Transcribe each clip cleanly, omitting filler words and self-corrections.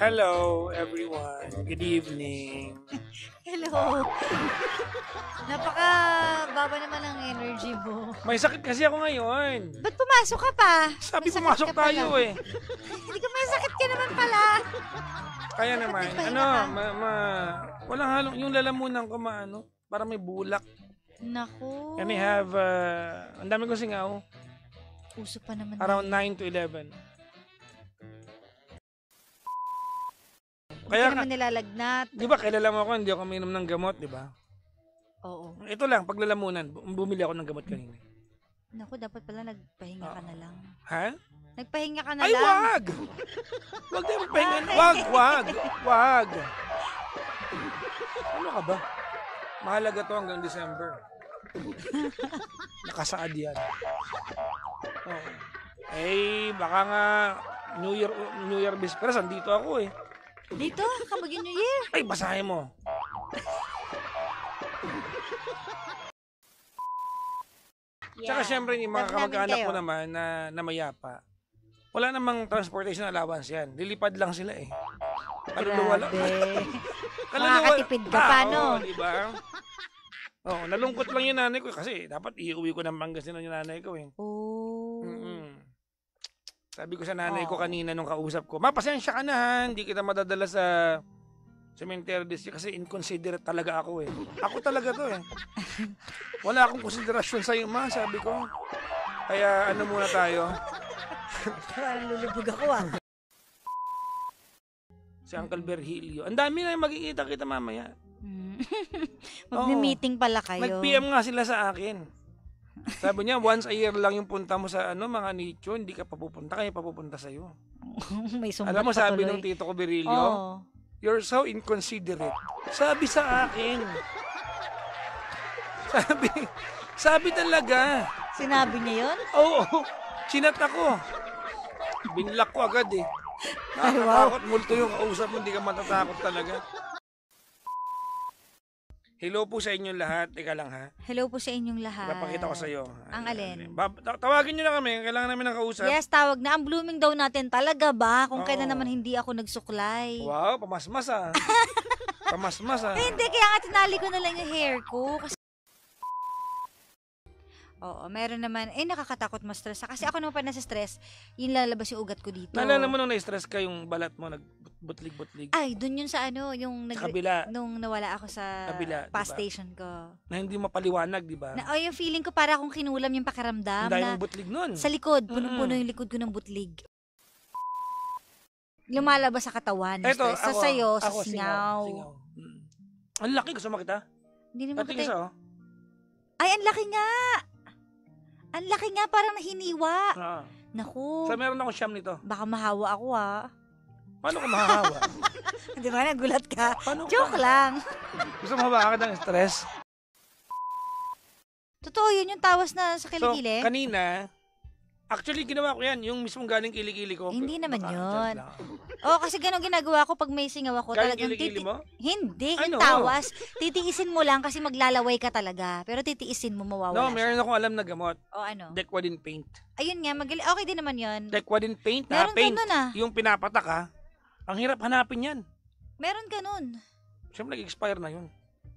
Hello, everyone. Good evening. Hello. Napaka-baba naman ang energy mo. May sakit kasi ako ngayon. Ba't pumasok ka pa? Sabi May sakit pumasok ka pala. tayo eh. Hindi ka may sakit ka naman pala. Kaya naman, nagpahinga ka? walang halong, yung lalamunan ko parang may bulak. Naku. And I have, ang dami kong singaw, Uso pa naman. around 9 to 11. Kaya Kaya, naman nilalagnat. di ba, kilala mo ako, hindi ako minom ng gamot, di ba? Oo. Ito lang, pag lalamunan, bumili ako ng gamot kanina. Naku, dapat pala nagpahinga ka na lang. Ha? Nagpahinga ka na Ay, lang. wag! Wag tayo magpahinga. Bakit? Wag! Ano ka ba? Mahalaga to hanggang December. Nakasaad yan. Oh. Eh, baka nga New Year Vespers, andito ako eh. Dito, kabagin New Year. Ay, basahin mo. Tsaka syempre, yung mga Love namin kamag-anak kayo. ko naman na mayapa, wala namang transportation allowance yan. Lilipad lang sila eh. Kaluluwa lang. Grabe. Kaluluwa- Makakatipid ka pa, no? Oo, di ba? Oo, nalungkot lang yung nanay ko kasi dapat iuwi ko ng Pangasinan yung nanay ko eh. Oh. Mm-mm. Sabi ko sa nanay ko Oo. kanina nung kausap ko, pasensya ka na ha, hindi kita madadala sa cemetery district kasi inconsiderate talaga ako eh. Ako talaga to eh. Wala akong konsiderasyon sa'yo ma, sabi ko. Kaya ano muna tayo, Parang lulubog ako ah. si Uncle Virgilio. Ang dami na yung magkikita kita mamaya. Magmi-meeting pala kayo. Nag-PM nga sila sa akin. Sabi niya, once a year lang yung punta mo sa mga nicho, hindi ka papupunta, kaya papupunta sa'yo. May sumbot Alam mo, pa sabi tuloy. ng tito ko Virilio, Oo. you're so inconsiderate. Sabi sa akin. Sabi talaga. Sinabi niya yun? Oo, chinat ako. Binlock ko agad eh. Ay, wow. Nakakatakot, multo yung kausap mo, hindi ka matatakot talaga. Hello po sa inyong lahat. Teka lang ha. Hello po sa inyong lahat. Papakita ko sa iyo. Ang alin? Tawagin niyo na kami. Kailangan namin ng kausap. Yes, tawag na. Ang blooming daw natin talaga ba? Kung Oo. kailan naman hindi ako nagsuklay. Wow, pamasmas ah. Pamasmas ah. Eh, hindi, kaya nga tinali ko na lang yung hair ko. Kasi... Oo, meron naman. Eh, nakakatakot ma-stress. Kasi ako naman pa nasa stress, yung lalabas yung ugat ko dito. Naalala mo nung na-stress ka yung balat mo, nagbutlig-butlig. Ay, dun yun sa yung Sa kabila. nung nawala ako sa Kabila, past diba? station ko. Na hindi mapaliwanag, di ba? Yung feeling ko para akong kinulam yung pakiramdam Ang dahil na mong butlig nun. sa likod, punong-puno yung likod ko ng butlig. Lumalabas sa katawan. Eto, Sa sayo, sa ako, singaw. Ang laki, gusto mo kita? Hindi naman Tingin kita. sa Ay, ang laki nga! Ang laki nga, parang nahiniwa. Naku, So, meron akong siyam nito. baka mahawa ako ah. Paano ka mahahawa? Di ba, nagulat ka? Paano Joke lang. Gusto mo hawakan ng stress? Totoo yun, yung tawas na sa So, kilikili. kanina, actually, ginawa ko yan. Yung mismong galing kilikili ko. Hindi naman Baka yun. dyan lang. Oo, kasi ganun ginagawa ko pag may singaw ako. Galing Talagang kilikili mo? Hindi, Ano? yung tawas. Titiisin mo lang kasi maglalaway ka talaga. Pero titiisin mo, No, mawawala meron siya. akong alam na gamot. O ano? Dequadin paint. Ayun nga, okay din naman yun. Dequadin paint ha? Meron Paint. ganun ah. Yung pinapatak ha? Ang hirap hanapin yan. Meron ganun. Siyempre, nag-expire na yun.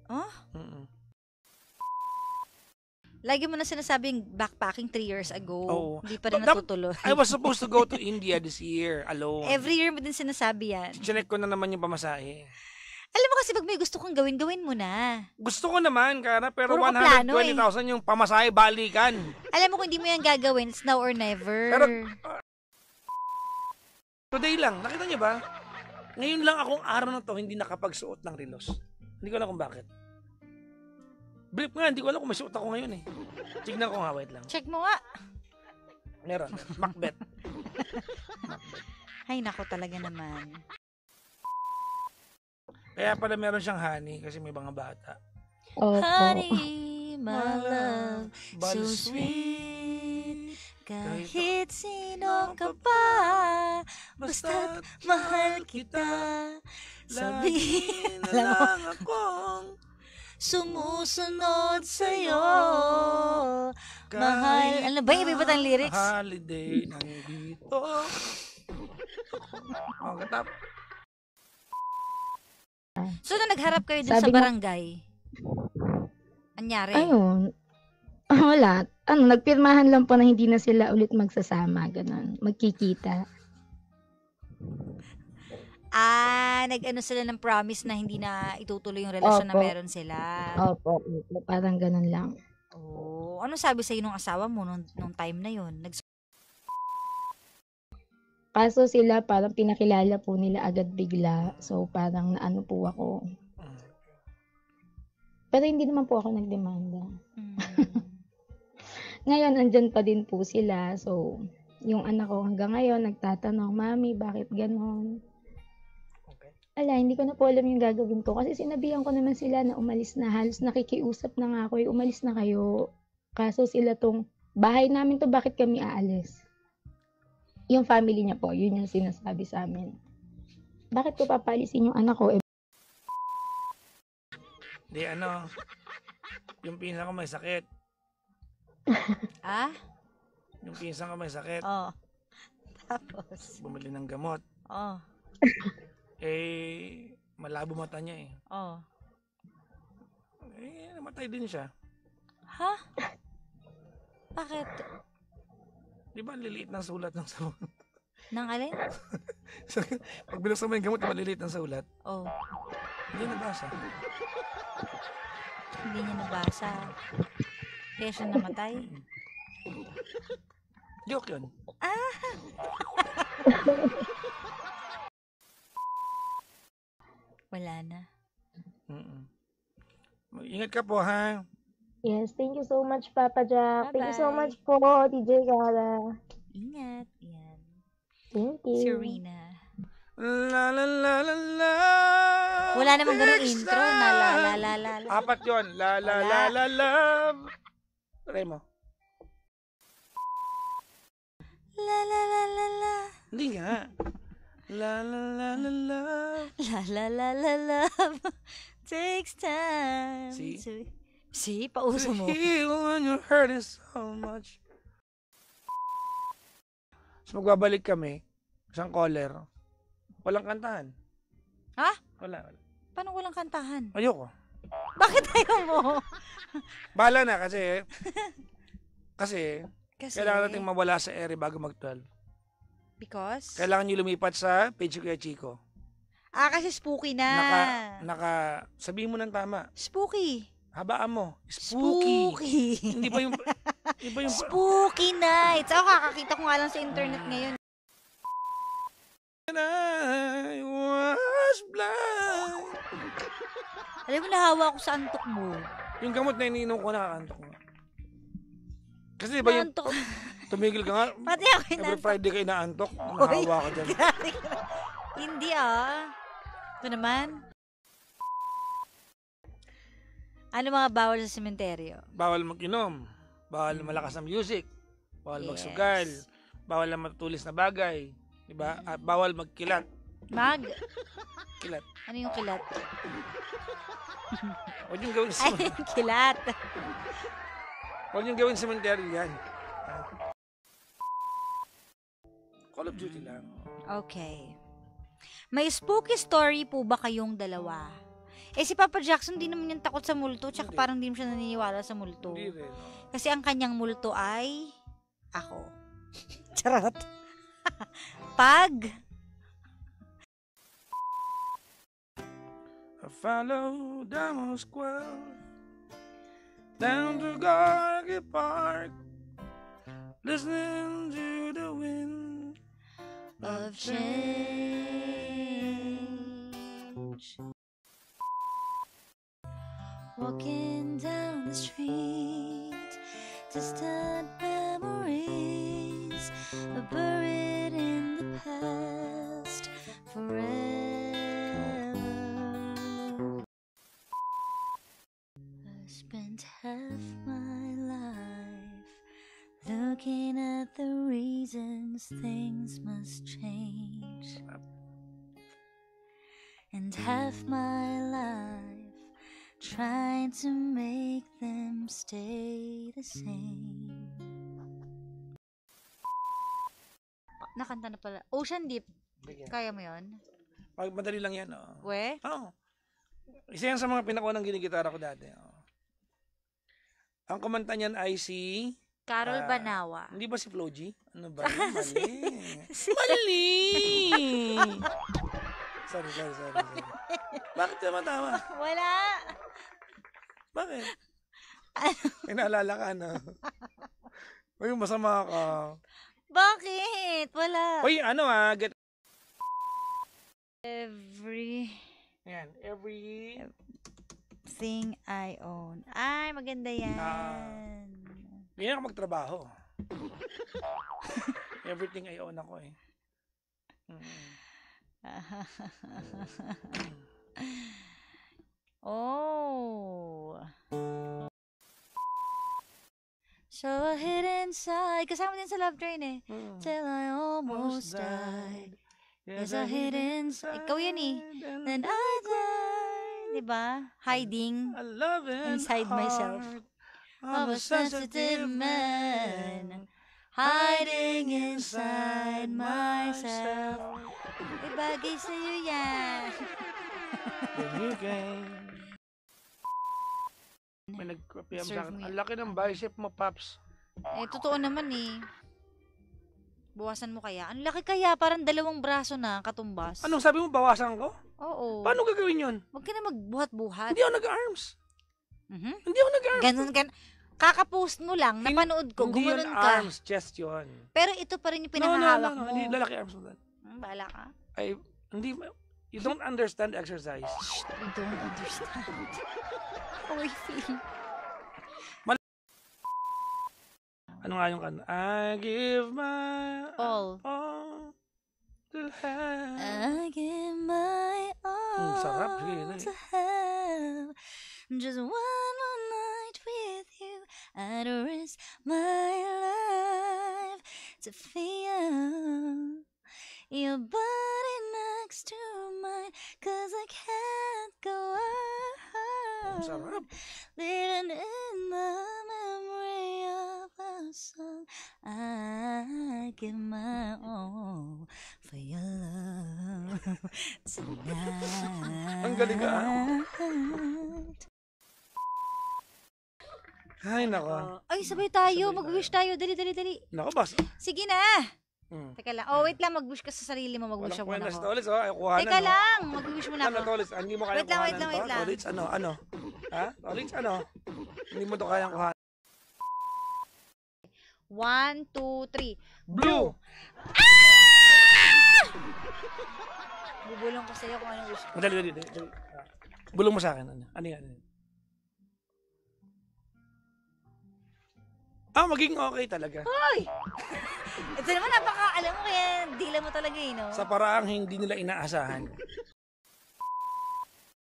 Oh? Mm-mm. Lagi mo na sinasabing backpacking 3 years ago. Oo. Hindi pa rin Dapat- natutuloy. I was supposed to go to India this year alone. Every year mo din sinasabi yan. Chinek ko na naman yung pamasahe. Alam mo kasi pag may gusto kang gawin, gawin mo na. Gusto ko naman, Kara, pero Puro ka plano, 120,000 yung pamasahe balikan. Alam mo kung hindi mo yan gagawin, it's now or never. Pero, today lang, nakita niyo ba? Ngayon lang akong araw na to hindi nakapagsuot ng relos. Hindi ko alam kung bakit. Brief nga, hindi ko alam kung may suot ako ngayon eh. Tignan ko nga, wait lang. Check mo nga. Meron. Macbeth. Ay, nako talaga naman. Kaya pala meron siyang honey kasi may mga bata. Honey, my love, Bal so sweet. Kahit Kahit sino ka pa, basta't mahal kita. Lagi Sabi, na alam mo, lang akong sumusunod sa'yo. Mahal. Ano ba? Iba-iba tayong lyrics? Holiday nandito. Oh, katap. So, nung nagharap kayo dun sa Sabi barangay, anyari? Ayun. Wala. Nagpirmahan lang po na hindi na sila ulit magsasama, ganun. Magkikita. Nag-ano sila ng promise na hindi na itutuloy yung relasyon na Opo. meron sila. Opo. Parang ganun lang. Oh, ano sabi sa'yo nung asawa mo nung time na yun? Kaso sila parang pinakilala po nila agad bigla. So parang naano po ako. Pero hindi naman po ako nagdemanda. Ngayon, andyan pa din po sila. So, yung anak ko hanggang ngayon, nagtatanong, Mami, bakit ganon? Ala, hindi ko na po alam yung gagawin ko. Kasi sinabihan ko naman sila na umalis na. Halos nakikiusap na nga ako, umalis na kayo. Kaso sila tong, bahay namin to, bakit kami aalis? Yung family niya po, yun yung sinasabi sa amin. Bakit ko papalisin yung anak ko? Di yung pinsan ko may sakit. Yung pinsan ko may sakit. Oh. Tapos? Bumili ng gamot. Oh. Malabo mata niya eh. Oh. Namatay din siya. Ha? Bakit? Di ba liliit ng sulat ng sabon? Nang alin? Pag binuksan mo yung gamot, maliliit ng sulat. Oh. Hindi nabasa. Hindi niya nabasa. Kaya siya namatay. Joke yun. Wala na. Ingat ka po, ha? Yes, thank you so much, Papa Jack. Thank you so Bye-bye. much po, DJ Gara. Ingat. Yan. Thank you. Serena. La la la la la. Wala namang ganung Next intro na la time. la la la la. Apat yun. La la Wala. la la love. Try mo. La la la la la. Hindi nga. La la la la love. La la la la love. Takes time. See? See? Pauso mo. To heal when you're hurting so much. So magbabalik kami. Isang caller. Walang kantahan. Ha? Wala. Paano walang kantahan? Ayoko. Bakit ayaw mo? Bahala na kasi Kasi, kailangan nating mawala sa ere bago mag-12. because? Kailangan nyo lumipat sa page ko kay Chico. Kasi spooky na. Sabihin mo ng tama. Spooky. Habaan mo. Spooky. Hindi ba yung Spooky nights. Ako kakakita ko nga lang sa internet ngayon. I was blind. Alam mo, nahawa ko sa antok mo. Yung gamot na iniinom ko, nakakantok mo. Kasi di ba yung Naantok. tumigil ka nga, Pati ako every inaantok. Friday ka inaantok, nahawa ka dyan. Hindi Ito naman. Ano mga bawal sa sementeryo? Bawal mag-inom, bawal malakas na music, bawal magsugal, bawal na matutulis na bagay, di ba? At bawal magkilat. Kilat. Ano yung kilat? Huwag yung gawin sa Ay, kilat. Huwag yung gawin sa cemetery yan. Call of Duty lang. Okay. May spooky story po ba kayong dalawa? Si Papa Jackson di naman yung takot sa multo, tsaka Hindi. parang di siya naniniwala sa multo. Hindi rin. Kasi ang kanyang multo ay ako. Charot. Pag I follow the Moscow down to Gorky Park, listening to the wind of change. Walking down the street, distant memories are buried in the past forever. I spent half my life looking at the reasons things must change, and half my life trying to make them stay the same. Nakanta na pala. Ocean Deep. Kaya mo yun? Madali lang yan, oh. We? Oo. Isa yan sa mga pinakunang ginigitara ko dati. Oh. Ang kumanta niyan ay si... Carol Banawa. Hindi ba si Flo G? Ano ba yun? Mali. Mali! Sorry. Bakit ka matawa? Wala. Bakit? May naalala ka, no? Uy, masama ka. Bakit? Wala. Uy, ano get... Everything I own. Ay, maganda yan. Hindi ako magtrabaho. Everything I own ako eh. Oh. So I hid inside. Kasama din sa Love Train eh. Till I almost died. Yes, I hid inside. Ikaw yan eh. Then I died. Diba? Hiding I love inside myself. Of a sensitive man. Hiding inside myself. May bagay sa'yo yan. May nag-PM sa Serve akin. me. Ang laki ng bicep mo, Paps. Eh, totoo naman eh. Bawasan mo kaya? Ang laki kaya, parang 2 braso na katumbas. Anong sabi mo, bawasan ko? Oo. Paano gagawin yun? Huwag ka na magbuhat-buhat. Hindi ako nag-arms. Mhm. Hindi ako nag-arms. Ganun ka. Kakapost mo lang, napanood ko, Hindi yun gumanon ka. arms, chest yun. Pero ito pa rin yung pinakahawak mo. Hindi, lalaki arms mo doon. Bahala ka. Ay, hindi, you don't understand exercise. I don't understand. How I feel. Ano nga yung kanta? I give my All. to have. I give my all Sarap. Sige, yun eh. to have just one more night with you. I'd risk my life to feel your body next to mine, 'cause I can't go on Sarap. living in the memory of a song. I give my all for your love tonight. Ang galing ka, Ay, nako. Ay, sabay tayo. Sabay Mag-wish tayo. Dali. Nako, boss. Sige na. Teka lang. Oh, wait lang. Mag-wish ka sa sarili mo. Mag-wish Walang ako muna kwenta sa ako. Tolis, oh. Ay, kuhanan, Teka oh. lang. Mag-wish muna Ano, ako. Tolis? Hindi mo kaya Wait lang, kuhanan wait to? lang. Tolis, ano? Ha? Tolis, ano? Hindi mo to kayang kuhanan. 1, 2, 3. Blue! Bubulong ko sa'yo kung anong wish ko. Dali. Bulong mo sa akin. Ano yan? Maging okay talaga. Hoy! Ito naman, alam mo kaya, dila mo talaga eh, no? Sa paraang hindi nila inaasahan.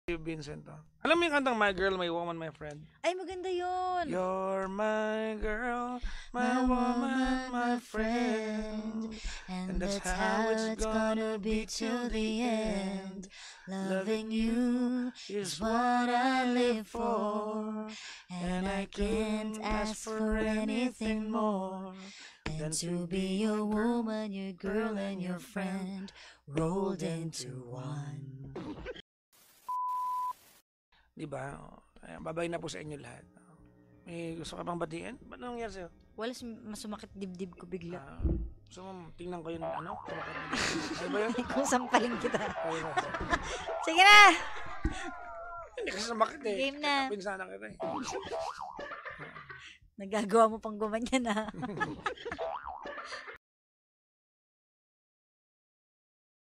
Vincent, oh. Alam mo yung kantang My Girl, My Woman, My Friend? Ay, maganda yun. You're my girl, my woman, my friend. And that's how it's gonna be till the end. Loving you is what I live for. And I can't ask for anything more than to be your woman, your girl, and your friend rolled into one. Diba? Ayan, babay na po sa inyo lahat. May gusto ka pang batiin? Ba't nangyari sa'yo? Wala, masumakit dibdib ko bigla. Gusto mo, tingnan ko yun, ano? Ano ba yun? Kung sampaling kita. Ay, ba? Sige na! Hindi kasi sumakit eh. Game na. Kapin sana kita eh. Nagagawa mo pang gumanyan, ha?